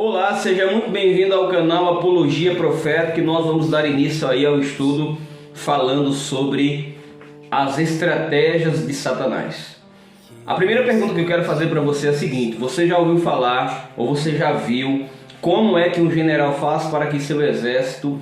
Olá, seja muito bem-vindo ao canal Apologia Profética, que nós vamos dar início aí ao estudo falando sobre as estratégias de Satanás. A primeira pergunta que eu quero fazer para você é a seguinte: você já ouviu falar ou você já viu como é que um general faz para que seu exército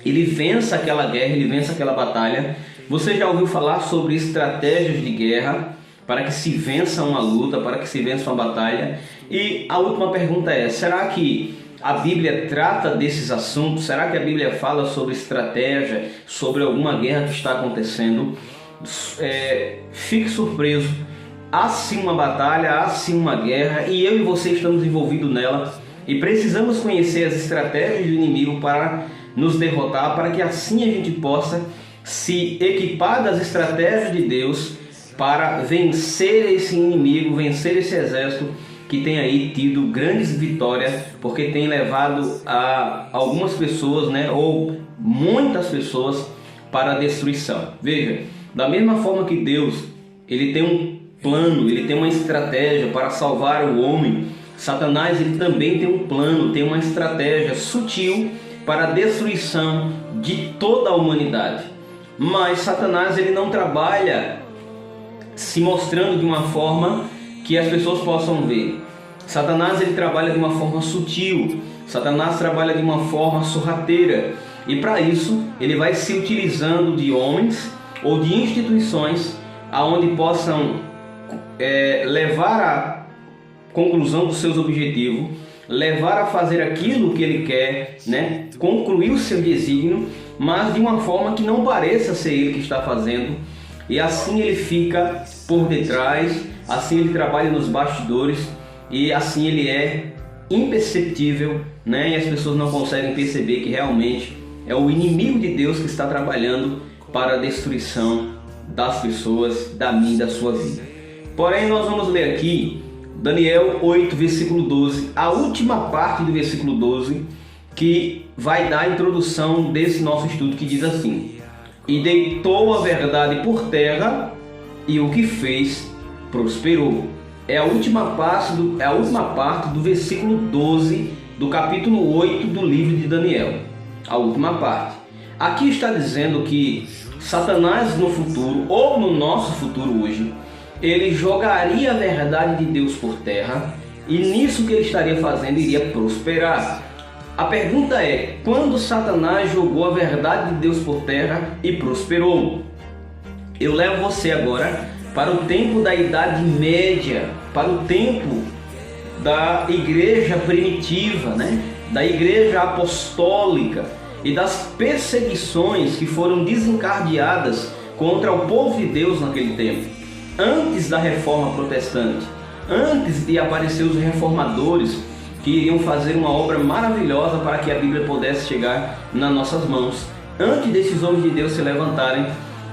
ele vença aquela guerra, ele vença aquela batalha? Você já ouviu falar sobre estratégias de guerra para que se vença uma luta, para que se vença uma batalha? E a última pergunta é: será que a Bíblia trata desses assuntos? Será que a Bíblia fala sobre estratégia, sobre alguma guerra que está acontecendo? Fique surpreso. Há sim uma batalha, há sim uma guerra, e eu e você estamos envolvidos nela, e precisamos conhecer as estratégias do inimigo para nos derrotar, para que assim a gente possa se equipar das estratégias de Deus para vencer esse inimigo, vencer esse exército que tem aí tido grandes vitórias, porque tem levado a algumas pessoas, ou muitas pessoas, para a destruição. Veja, da mesma forma que Deus ele tem um plano, ele tem uma estratégia para salvar o homem, Satanás ele também tem um plano, tem uma estratégia sutil para a destruição de toda a humanidade. Mas Satanás ele não trabalha se mostrando de uma forma que as pessoas possam ver. Satanás ele trabalha de uma forma sutil, Satanás trabalha de uma forma sorrateira, e para isso ele vai se utilizando de homens ou de instituições aonde possam levar à conclusão dos seus objetivos, levar a fazer aquilo que ele quer, concluir o seu desígnio, mas de uma forma que não pareça ser ele que está fazendo. E assim ele fica por detrás, assim ele trabalha nos bastidores, e assim ele é imperceptível, e as pessoas não conseguem perceber que realmente é o inimigo de Deus que está trabalhando para a destruição das pessoas, da minha e da sua vida. Porém, nós vamos ler aqui Daniel 8, versículo 12, a última parte do versículo 12, que vai dar a introdução desse nosso estudo, que diz assim: e deitou a verdade por terra, e o que fez prosperou. É a última parte do versículo 12 do capítulo 8 do livro de Daniel. A última parte. Aqui está dizendo que Satanás no futuro, ou no nosso futuro hoje, ele jogaria a verdade de Deus por terra, e nisso que ele estaria fazendo iria prosperar. A pergunta é: quando Satanás jogou a verdade de Deus por terra e prosperou? Eu levo você agora para o tempo da Idade Média, para o tempo da igreja primitiva, da igreja apostólica, e das perseguições que foram desencadeadas contra o povo de Deus naquele tempo. Antes da reforma protestante, antes de aparecer os reformadores, que iriam fazer uma obra maravilhosa para que a Bíblia pudesse chegar nas nossas mãos. Antes desses homens de Deus se levantarem,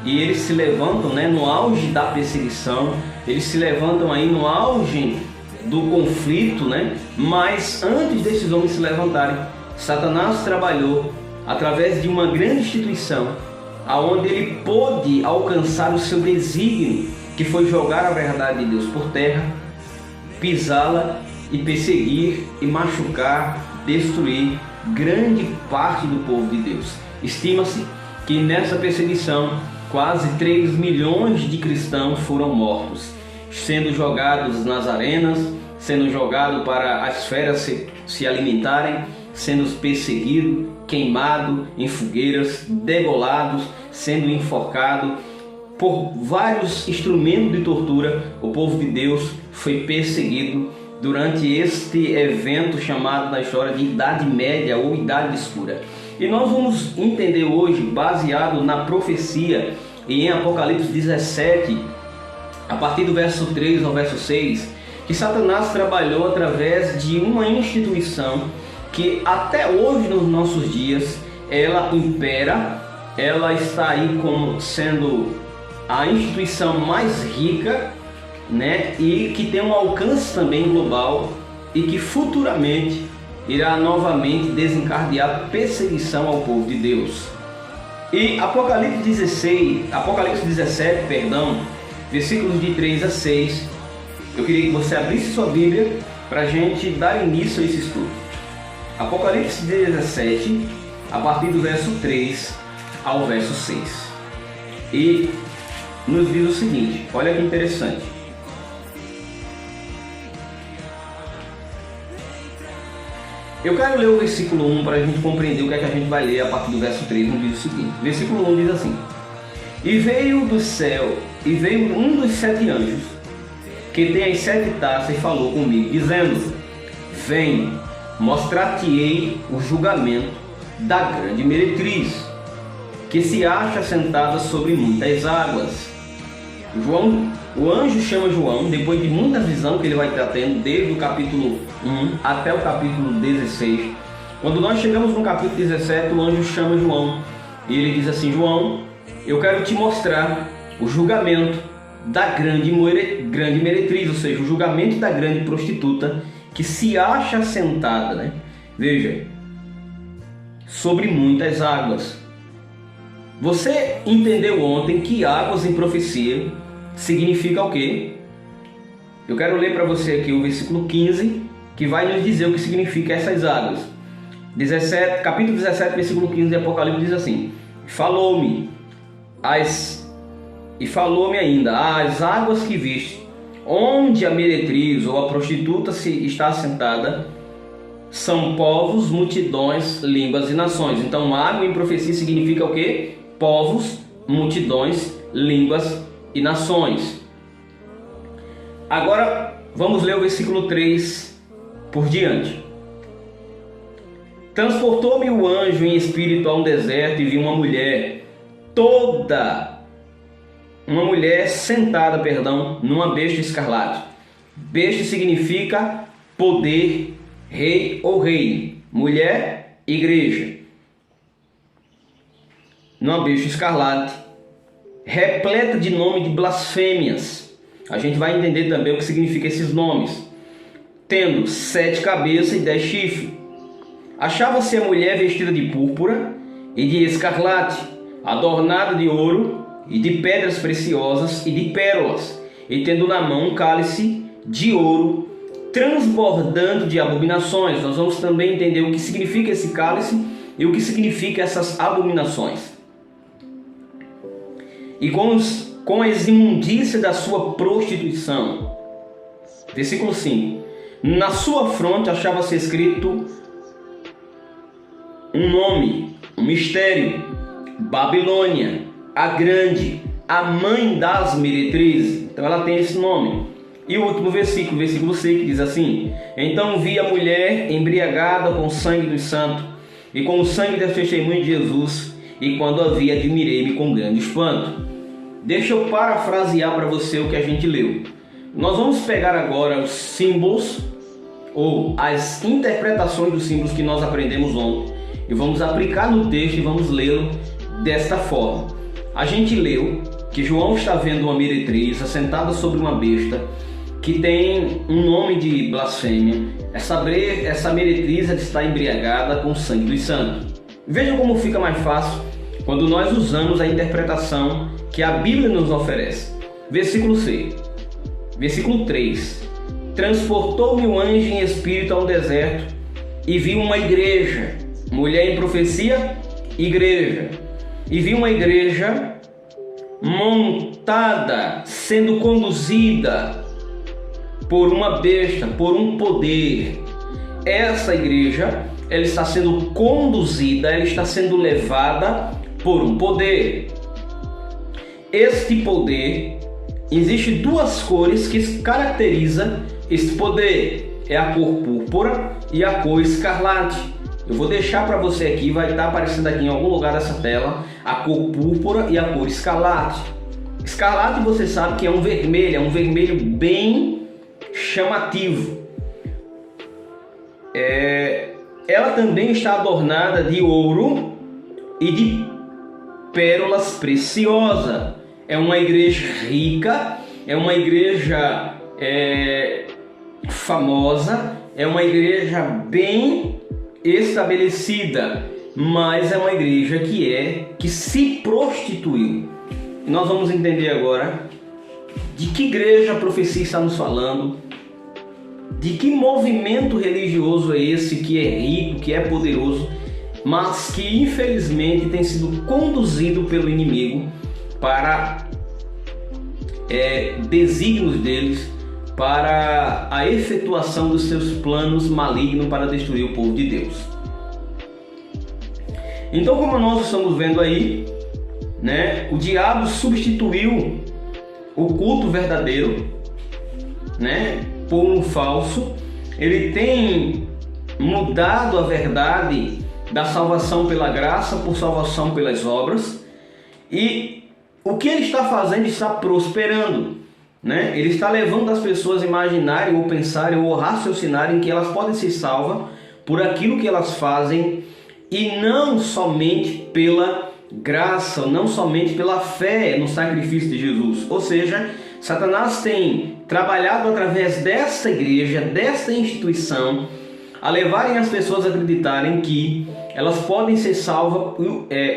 e eles se levantam no auge da perseguição, eles se levantam aí no auge do conflito, mas antes desses homens se levantarem, Satanás trabalhou através de uma grande instituição, aonde ele pôde alcançar o seu desígnio, que foi jogar a verdade de Deus por terra, pisá-la e perseguir e machucar, destruir grande parte do povo de Deus. Estima-se que nessa perseguição quase 3 milhões de cristãos foram mortos, sendo jogados nas arenas, sendo jogados para as feras se alimentarem, sendo perseguidos, queimados em fogueiras, degolados, sendo enforcados. Por vários instrumentos de tortura, o povo de Deus foi perseguido durante este evento chamado na história de Idade Média ou Idade Escura. E nós vamos entender hoje, baseado na profecia e em Apocalipse 17, a partir do verso 3 ao verso 6, que Satanás trabalhou através de uma instituição que até hoje, nos nossos dias, ela impera, ela está aí como sendo a instituição mais rica, e que tem um alcance também global, e que futuramente irá novamente desencadear perseguição ao povo de Deus. E Apocalipse 17, versículos de 3 a 6, eu queria que você abrisse sua Bíblia para a gente dar início a esse estudo. Apocalipse 17, a partir do verso 3 ao verso 6. E nos diz o seguinte, olha que interessante. Eu quero ler o versículo 1 para a gente compreender o que é que a gente vai ler a partir do verso 3, no diz o seguinte. Versículo 1 diz assim: E veio do céu, e veio um dos 7 anjos, que tem as 7 taças, e falou comigo, dizendo: Vem, mostrar-te-ei o julgamento da grande meretriz, que se acha sentada sobre muitas águas. O anjo chama João, depois de muita visão que ele vai estar tendo, desde o capítulo 1 até o capítulo 16. Quando nós chegamos no capítulo 17, o anjo chama João, e ele diz assim: João, eu quero te mostrar o julgamento da grande meretriz, ou seja, o julgamento da grande prostituta, que se acha sentada, né? Veja, sobre muitas águas. Você entendeu ontem que águas em profecia significa o quê? Eu quero ler para você aqui o versículo 15, que vai nos dizer o que significa essas águas. Capítulo 17, versículo 15 de Apocalipse diz assim: Falou-me ainda, as águas que viste, onde a meretriz ou a prostituta se está assentada, são povos, multidões, línguas e nações. Então, água em profecia significa o quê? Povos, multidões, línguas e nações. Agora, vamos ler o versículo 3 por diante. Transportou-me o anjo em espírito a um deserto e vi uma mulher sentada, numa besta escarlate. Besta significa poder, rei ou reino. Mulher, igreja. Numa besta escarlate, repleta de nome de blasfêmias. A gente vai entender também o que significa esses nomes. Tendo 7 cabeças e 10 chifres. Achava-se a mulher vestida de púrpura e de escarlate, adornada de ouro e de pedras preciosas e de pérolas, e tendo na mão um cálice de ouro transbordando de abominações. Nós vamos também entender o que significa esse cálice e o que significa essas abominações. E com as imundícias da sua prostituição. Versículo 5. Na sua fronte achava-se escrito um nome, um mistério: Babilônia, a grande, a mãe das meretrizes. Então ela tem esse nome. E o último versículo, versículo 6, que diz assim: Então vi a mulher embriagada com o sangue dos santos e com o sangue das testemunhas de Jesus, e quando a vi, admirei-me com grande espanto. Deixa eu parafrasear para você o que a gente leu. Nós vamos pegar agora os símbolos, ou as interpretações dos símbolos que nós aprendemos ontem, e vamos aplicar no texto e vamos lê-lo desta forma. A gente leu que João está vendo uma meretriz assentada sobre uma besta que tem um nome de blasfêmia. Essa meretriz está embriagada com o sangue dos santos. Vejam como fica mais fácil quando nós usamos a interpretação que a Bíblia nos oferece. Versículo 6. Versículo 3. Transportou-me o anjo em espírito a um deserto e vi uma igreja. Mulher em profecia, igreja. E vi uma igreja montada, sendo conduzida por uma besta, por um poder. Essa igreja, ela está sendo conduzida, ela está sendo levada por um poder. Este poder, existe 2 cores que caracterizam este poder. É a cor púrpura e a cor escarlate. Eu vou deixar para você aqui, vai estar aparecendo aqui em algum lugar dessa tela, a cor púrpura e a cor escarlate. Escarlate você sabe que é um vermelho bem chamativo. Ela também está adornada de ouro e de pérolas preciosas. É uma igreja rica, é uma igreja famosa, é uma igreja bem estabelecida, mas é uma igreja que se prostituiu. Nós vamos entender agora de que igreja a profecia está nos falando, de que movimento religioso é esse que é rico, que é poderoso, mas que infelizmente tem sido conduzido pelo inimigo para desígnios deles, para a efetuação dos seus planos malignos para destruir o povo de Deus. Então, como nós estamos vendo aí, né, o diabo substituiu o culto verdadeiro, né, por um falso. Ele tem mudado a verdade da salvação pela graça por salvação pelas obras, e o que ele está fazendo está prosperando, né? Ele está levando as pessoas a imaginarem ou pensarem ou raciocinarem que elas podem ser salvas por aquilo que elas fazem e não somente pela graça, não somente pela fé no sacrifício de Jesus. Ou seja, Satanás tem trabalhado através desta igreja, desta instituição, a levarem as pessoas a acreditarem que elas podem ser salvas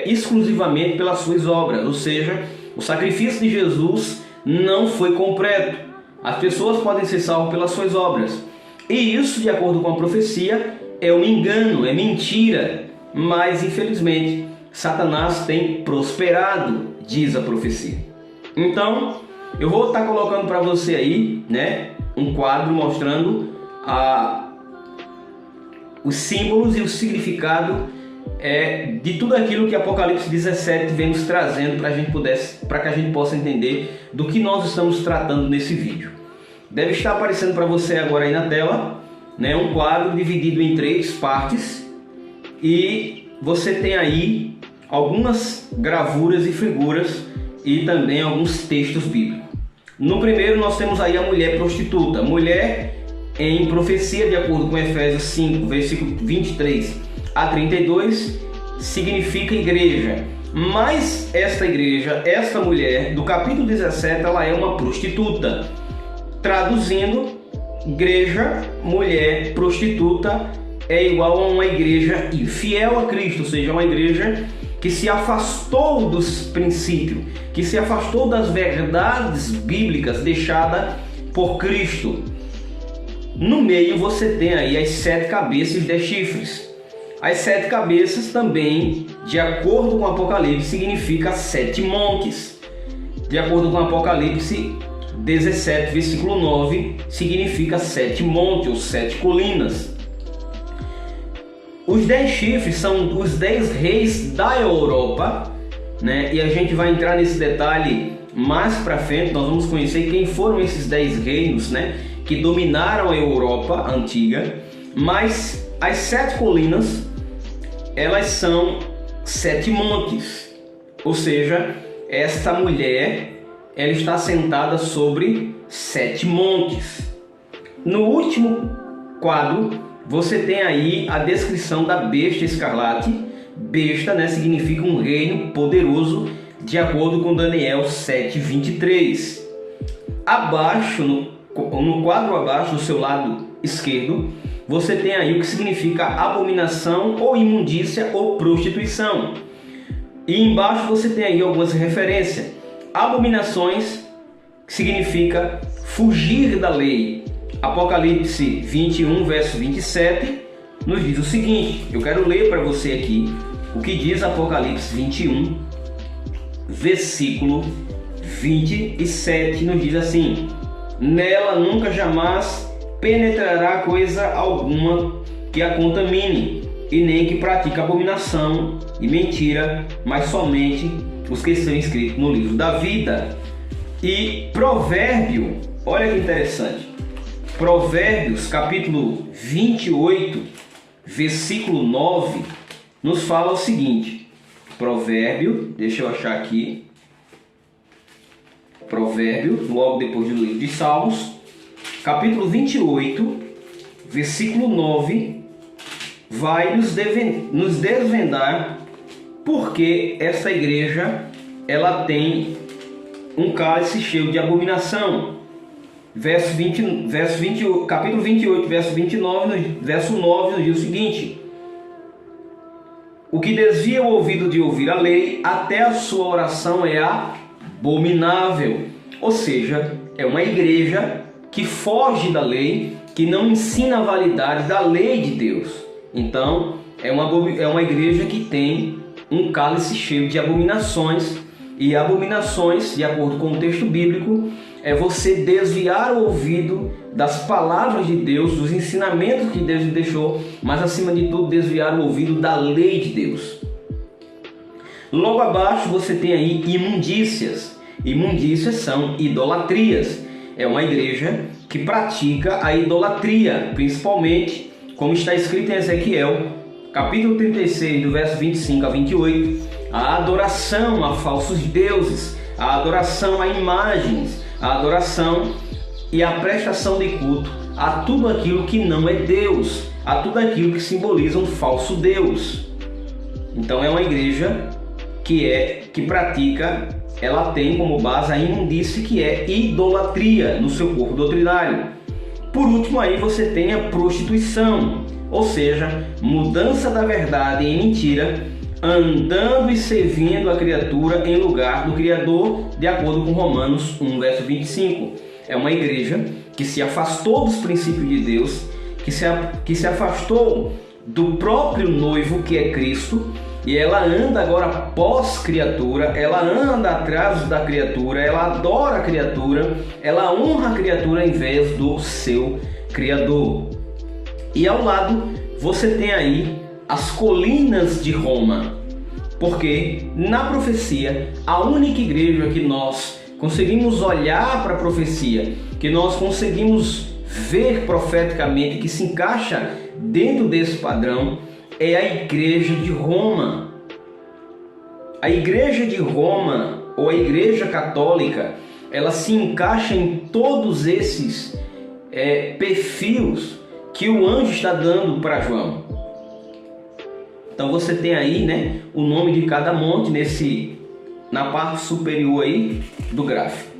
exclusivamente pelas suas obras. Ou seja, o sacrifício de Jesus não foi completo. As pessoas podem ser salvas pelas suas obras. E isso, de acordo com a profecia, é um engano, é mentira. Mas, infelizmente, Satanás tem prosperado, diz a profecia. Então, eu vou estar colocando para você aí, né, um quadro mostrando os símbolos e o significado de tudo aquilo que Apocalipse 17 vem nos trazendo para que a gente possa entender do que nós estamos tratando nesse vídeo. Deve estar aparecendo para você agora aí na tela, né, um quadro dividido em 3 partes, e você tem aí algumas gravuras e figuras e também alguns textos bíblicos. No primeiro nós temos aí a mulher prostituta. Mulher em profecia, de acordo com Efésios 5, versículo 23 a 32, significa igreja. Mas esta igreja, esta mulher do capítulo 17, ela é uma prostituta. Traduzindo, igreja, mulher, prostituta é igual a uma igreja infiel a Cristo, ou seja, uma igreja que se afastou dos princípios, que se afastou das verdades bíblicas deixadas por Cristo. No meio você tem aí as 7 cabeças e 10 chifres. As 7 cabeças também, de acordo com Apocalipse, significa 7 montes. De acordo com Apocalipse 17, versículo 9, significa 7 montes ou 7 colinas. Os 10 chifres são os 10 reis da Europa, né? E a gente vai entrar nesse detalhe mais para frente. Nós vamos conhecer quem foram esses 10 reinos, né, que dominaram a Europa antiga. Mas as 7 colinas, elas são 7 montes. Ou seja, esta mulher, ela está sentada sobre 7 montes. No último quadro, você tem aí a descrição da besta escarlate. Besta, né, significa um reino poderoso, de acordo com Daniel 7:23. Abaixo, no quadro abaixo, do seu lado esquerdo, você tem aí o que significa abominação ou imundícia ou prostituição. E embaixo você tem aí algumas referências. Abominações significa fugir da lei. Apocalipse 21, verso 27, nos diz o seguinte. Eu quero ler para você aqui o que diz Apocalipse 21, versículo 27, nos diz assim: nela nunca jamais penetrará coisa alguma que a contamine, e nem que pratique abominação e mentira, mas somente os que estão escritos no livro da vida. E Provérbio, olha que interessante, Provérbios capítulo 28, versículo 9, nos fala o seguinte. Provérbio, deixa eu achar aqui, Provérbio, logo depois do livro de Salmos, capítulo 28, versículo 9, vai nos desvendar porque essa igreja, ela tem um cálice cheio de abominação. Capítulo 28, verso 29, verso 9, nos diz o seguinte: o que desvia o ouvido de ouvir a lei, até a sua oração é abominável. Ou seja, é uma igreja que foge da lei, que não ensina a validade da lei de Deus. Então, é uma igreja que tem um cálice cheio de abominações, e abominações, de acordo com o texto bíblico, é você desviar o ouvido das palavras de Deus, dos ensinamentos que Deus lhe deixou, mas acima de tudo desviar o ouvido da lei de Deus. Logo abaixo você tem aí imundícias. Imundícias são idolatrias. É uma igreja que pratica a idolatria, principalmente, como está escrito em Ezequiel, capítulo 36, do verso 25 a 28, a adoração a falsos deuses, a adoração a imagens, a adoração e a prestação de culto a tudo aquilo que não é Deus, a tudo aquilo que simboliza um falso Deus. Então é uma igreja que pratica, ela tem como base a imundície, que é idolatria no seu corpo doutrinário. Por último aí você tem a prostituição, ou seja, mudança da verdade em mentira, andando e servindo a criatura em lugar do Criador, de acordo com Romanos 1, verso 25. É uma igreja que se afastou dos princípios de Deus, que se afastou do próprio noivo, que é Cristo, e ela anda agora pós-criatura, ela anda atrás da criatura, ela adora a criatura, ela honra a criatura em vez do seu Criador. E ao lado você tem aí as colinas de Roma, porque na profecia, a única igreja que nós conseguimos olhar para a profecia, que nós conseguimos ver profeticamente, que se encaixa dentro desse padrão, é a igreja de Roma. A igreja de Roma, ou a igreja católica, ela se encaixa em todos esses perfis que o anjo está dando para João. Então você tem aí, né, o nome de cada monte na parte superior aí do gráfico.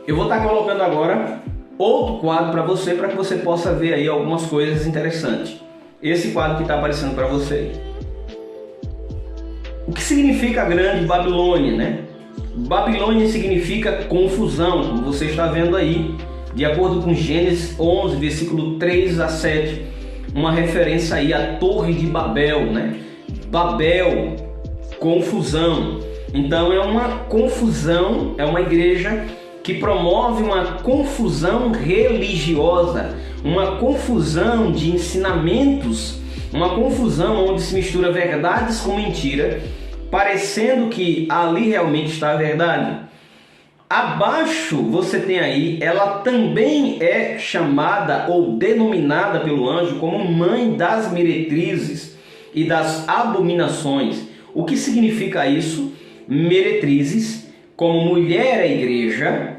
Eu vou estar colocando agora outro quadro para que você possa ver aí algumas coisas interessantes. Esse quadro que está aparecendo para você. O que significa a grande Babilônia, né? Babilônia significa confusão, como você está vendo aí, de acordo com Gênesis 11, versículo 3 a 7. Uma referência aí à Torre de Babel, né? Babel, confusão. Então é uma confusão, é uma igreja que promove uma confusão religiosa, uma confusão de ensinamentos, uma confusão onde se mistura verdades com mentira, parecendo que ali realmente está a verdade. Abaixo você tem aí, ela também é chamada ou denominada pelo anjo como mãe das meretrizes e das abominações. O que significa isso? Meretrizes, como mulher é igreja,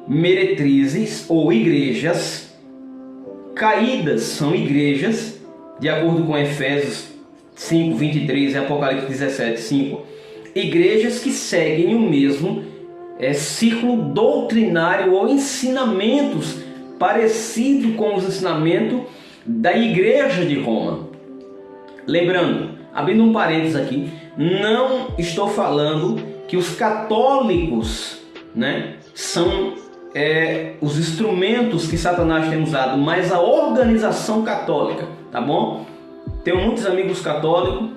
meretrizes ou igrejas caídas são igrejas, de acordo com Efésios 5, 23 e Apocalipse 17, 5. Igrejas que seguem o mesmo círculo doutrinário ou ensinamentos parecido com os ensinamentos da igreja de Roma. Lembrando, abrindo um parênteses aqui, não estou falando que os católicos, né, são os instrumentos que Satanás tem usado, mas a organização católica, tá bom? Tenho muitos amigos católicos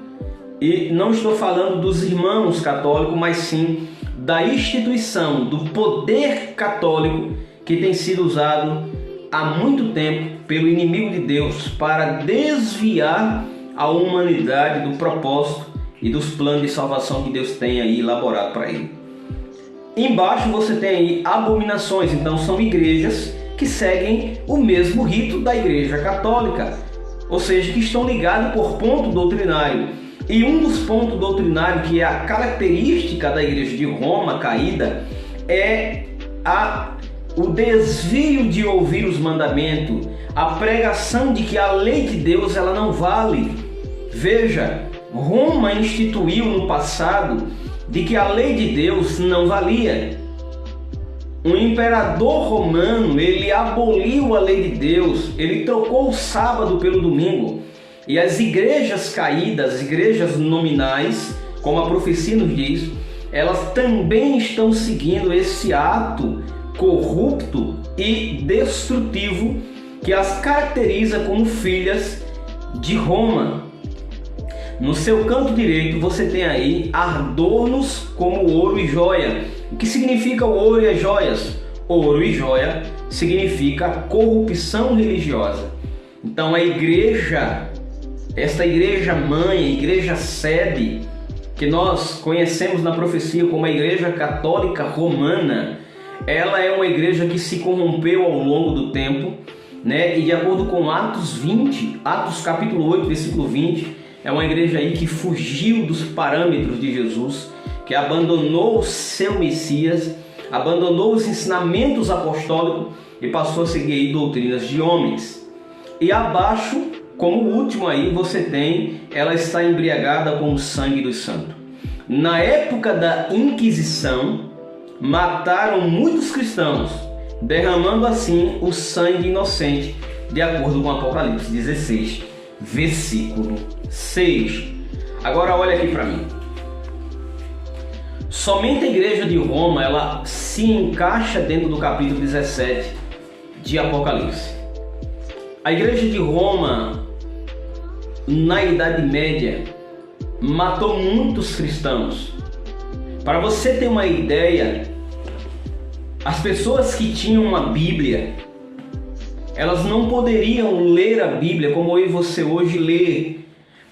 e não estou falando dos irmãos católicos, mas sim da instituição, do poder católico que tem sido usado há muito tempo pelo inimigo de Deus para desviar a humanidade do propósito e dos planos de salvação que Deus tem aí elaborado para ele. Embaixo você tem aí abominações, então são igrejas que seguem o mesmo rito da igreja católica, ou seja, que estão ligados por ponto doutrinário. E um dos pontos doutrinários que é a característica da igreja de Roma caída é o desvio de ouvir os mandamentos, a pregação de que a lei de Deus ela não vale. Veja, Roma instituiu no passado de que a lei de Deus não valia. O imperador romano, ele aboliu a lei de Deus, ele trocou o sábado pelo domingo. E as igrejas caídas, as igrejas nominais, como a profecia nos diz, elas também estão seguindo esse ato corrupto e destrutivo que as caracteriza como filhas de Roma. No seu canto direito você tem aí adornos como ouro e joia. O que significa o ouro e as joias? Ouro e joia significa corrupção religiosa. Então a igreja, esta igreja mãe, a igreja sede, que nós conhecemos na profecia como a Igreja Católica Romana, ela é uma igreja que se corrompeu ao longo do tempo, né? E de acordo com Atos capítulo 8, versículo 20, é uma igreja aí que fugiu dos parâmetros de Jesus, que abandonou o seu Messias, abandonou os ensinamentos apostólicos e passou a seguir aí doutrinas de homens. E abaixo, como último aí, você tem, ela está embriagada com o sangue dos santos. Na época da Inquisição, mataram muitos cristãos, derramando assim o sangue inocente, de acordo com Apocalipse 16, versículo 6. Agora olha aqui para mim. Somente a igreja de Roma, ela se encaixa dentro do capítulo 17 de Apocalipse. A igreja de Roma, na Idade Média, matou muitos cristãos. Para você ter uma ideia, as pessoas que tinham uma Bíblia, elas não poderiam ler a Bíblia como eu e você hoje lê,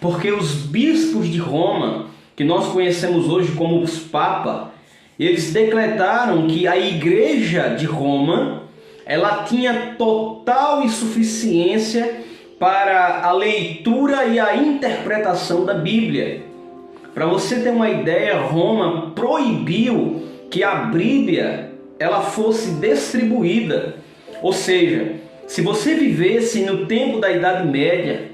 porque os bispos de Roma, que nós conhecemos hoje como os papas, eles decretaram que a igreja de Roma, ela tinha total insuficiência para a leitura e a interpretação da Bíblia. Para você ter uma ideia, Roma proibiu que a Bíblia ela fosse distribuída. Ou seja, se você vivesse no tempo da Idade Média,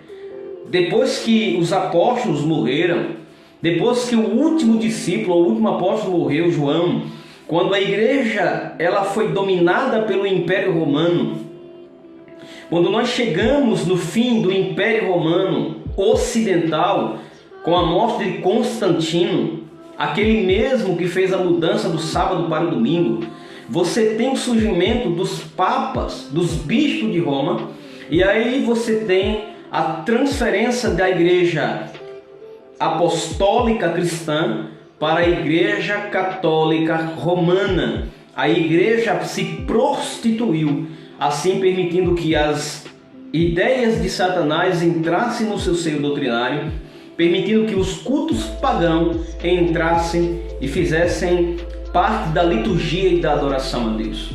depois que os apóstolos morreram, depois que o último discípulo, o último apóstolo morreu, João, quando a igreja ela foi dominada pelo Império Romano, quando nós chegamos no fim do Império Romano Ocidental, com a morte de Constantino, aquele mesmo que fez a mudança do sábado para o domingo, você tem o surgimento dos papas, dos bispos de Roma, e aí você tem a transferência da igreja apostólica cristã para a igreja católica romana. A igreja se prostituiu, assim permitindo que as ideias de Satanás entrassem no seu seio doutrinário, permitindo que os cultos pagãos entrassem e fizessem parte da liturgia e da adoração a Deus.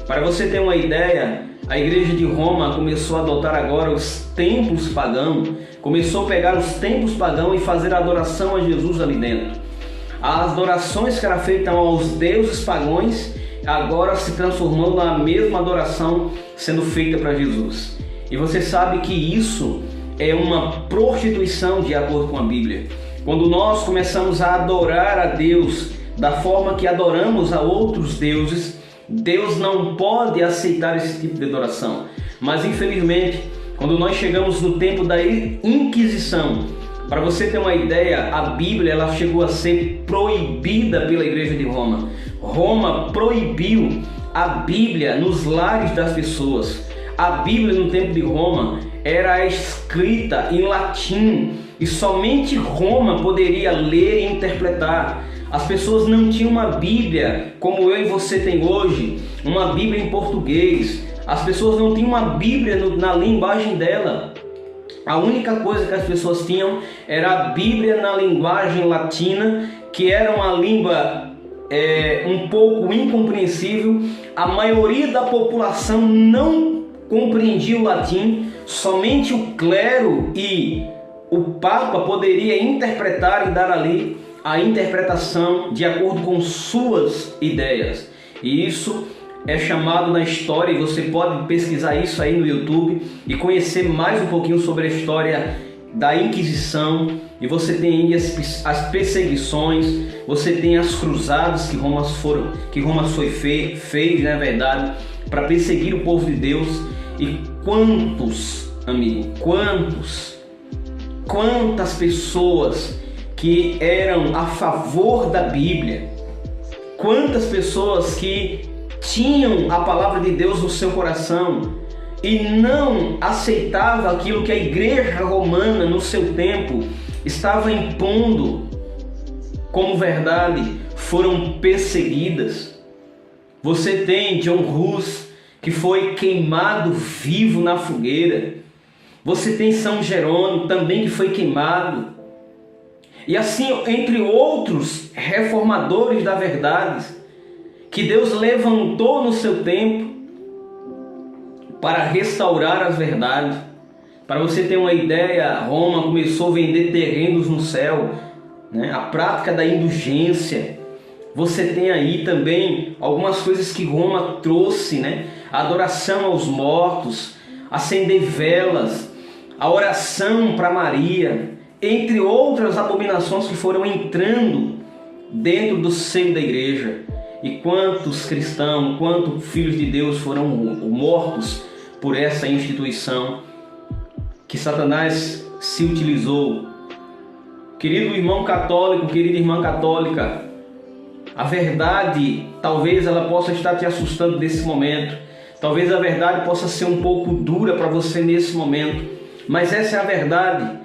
Para você ter uma ideia, a igreja de Roma começou a adotar agora os templos pagãos, começou a pegar os templos pagãos e fazer a adoração a Jesus ali dentro. As adorações que eram feitas aos deuses pagãos agora se transformando na mesma adoração sendo feita para Jesus. E você sabe que isso é uma prostituição de acordo com a Bíblia. Quando nós começamos a adorar a Deus da forma que adoramos a outros deuses, Deus não pode aceitar esse tipo de adoração. Mas infelizmente, quando nós chegamos no tempo da Inquisição, para você ter uma ideia, a Bíblia ela chegou a ser proibida pela igreja de Roma. Roma proibiu a Bíblia nos lares das pessoas. A Bíblia no tempo de Roma era escrita em latim e somente Roma poderia ler e interpretar. As pessoas não tinham uma Bíblia como eu e você tem hoje, uma Bíblia em português. As pessoas não tinham uma Bíblia na linguagem dela. A única coisa que as pessoas tinham era a Bíblia na linguagem latina, que era uma língua um pouco incompreensível. A maioria da população não compreendia o latim, somente o clero e o Papa poderia interpretar e dar ali a interpretação de acordo com suas ideias. E isso é chamado na história, e você pode pesquisar isso aí no YouTube e conhecer mais um pouquinho sobre a história da Inquisição. E você tem as perseguições, você tem as cruzadas que Roma fez, na verdade, para perseguir o povo de Deus. E quantos, amigo, quantas pessoas que eram a favor da Bíblia, quantas pessoas que tinham a palavra de Deus no seu coração e não aceitavam aquilo que a igreja romana no seu tempo estava impondo como verdade, foram perseguidas. Você tem John Hus, que foi queimado vivo na fogueira. Você tem São Jerônimo, também, que foi queimado. E assim, entre outros reformadores da verdade, que Deus levantou no seu tempo para restaurar as verdades. Para você ter uma ideia, Roma começou a vender terrenos no céu, né? A prática da indulgência. Você tem aí também algumas coisas que Roma trouxe, né? A adoração aos mortos, acender velas, a oração para Maria, entre outras abominações que foram entrando dentro do seio da igreja. E quantos cristãos, quantos filhos de Deus foram mortos por essa instituição que Satanás se utilizou. Querido irmão católico, querida irmã católica, a verdade talvez ela possa estar te assustando nesse momento. Talvez a verdade possa ser um pouco dura para você nesse momento, mas essa é a verdade.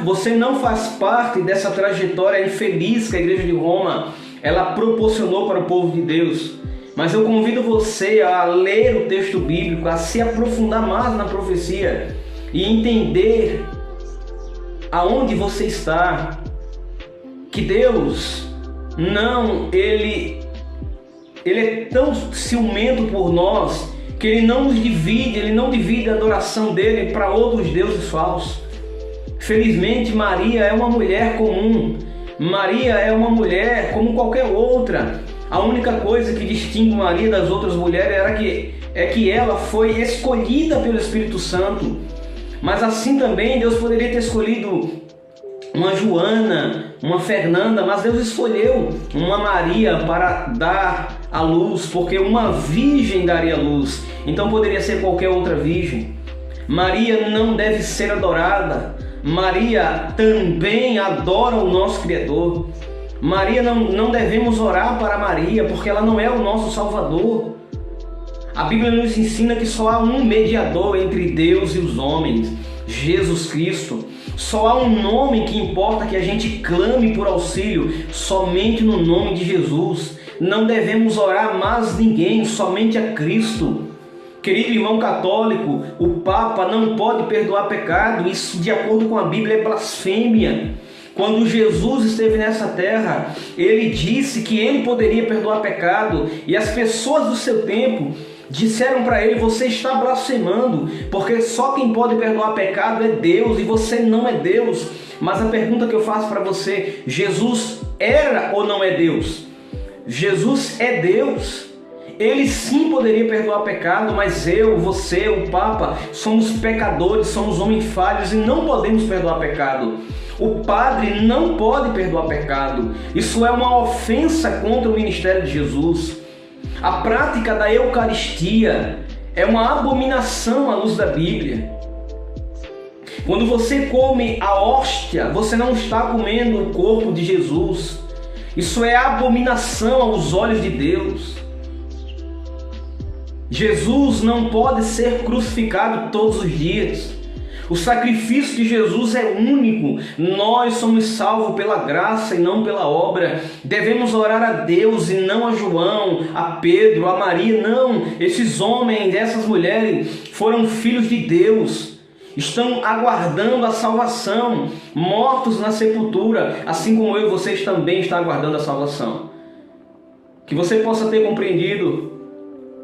Você não faz parte dessa trajetória infeliz que a Igreja de Roma ela proporcionou para o povo de Deus. Mas eu convido você a ler o texto bíblico, a se aprofundar mais na profecia e entender aonde você está. Que Deus ele é tão ciumento por nós que Ele não nos divide, Ele não divide a adoração dEle para outros deuses falsos. Felizmente Maria é uma mulher comum, Maria é uma mulher como qualquer outra. A única coisa que distingue Maria das outras mulheres é que ela foi escolhida pelo Espírito Santo. Mas assim também Deus poderia ter escolhido uma Joana, uma Fernanda, mas Deus escolheu uma Maria para dar a luz, porque uma virgem daria luz, então poderia ser qualquer outra virgem. Maria não deve ser adorada. Maria também adora o nosso Criador. Maria não devemos orar para Maria, porque ela não é o nosso Salvador. A Bíblia nos ensina que só há um mediador entre Deus e os homens, Jesus Cristo. Só há um nome que importa que a gente clame por auxílio, somente no nome de Jesus. Não devemos orar a mais ninguém, somente a Cristo. Querido irmão católico, o Papa não pode perdoar pecado. Isso, de acordo com a Bíblia, é blasfêmia. Quando Jesus esteve nessa terra, Ele disse que Ele poderia perdoar pecado, e as pessoas do seu tempo disseram para Ele: você está blasfemando, porque só quem pode perdoar pecado é Deus, e você não é Deus. Mas a pergunta que eu faço para você: Jesus era ou não é Deus? Jesus é Deus. Ele sim poderia perdoar pecado, mas eu, você, o Papa, somos pecadores, somos homens falhos e não podemos perdoar pecado. O padre não pode perdoar pecado. Isso é uma ofensa contra o ministério de Jesus. A prática da Eucaristia é uma abominação à luz da Bíblia. Quando você come a hóstia, você não está comendo o corpo de Jesus. Isso é abominação aos olhos de Deus. Jesus não pode ser crucificado todos os dias. O sacrifício de Jesus é único. Nós somos salvos pela graça e não pela obra. Devemos orar a Deus e não a João, a Pedro, a Maria. Não, esses homens, essas mulheres foram filhos de Deus. Estão aguardando a salvação, mortos na sepultura, assim como eu e vocês também estão aguardando a salvação. Que você possa ter compreendido,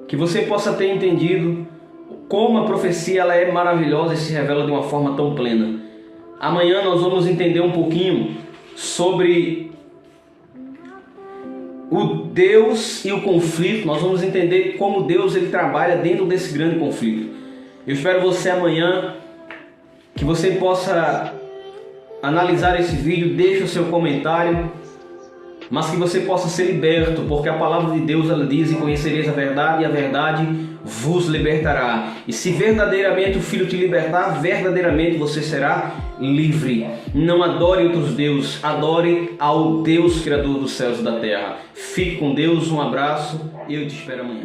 que você possa ter entendido como a profecia ela é maravilhosa e se revela de uma forma tão plena. Amanhã nós vamos entender um pouquinho sobre o Deus e o conflito. Nós vamos entender como Deus ele trabalha dentro desse grande conflito. Eu espero você amanhã, que você possa analisar esse vídeo, deixe o seu comentário, mas que você possa ser liberto, porque a palavra de Deus ela diz: e conhecereis a verdade, e a verdade vos libertará. E se verdadeiramente o Filho te libertar, verdadeiramente você será livre. Não adore outros deuses, adore ao Deus Criador dos céus e da terra. Fique com Deus, um abraço e eu te espero amanhã.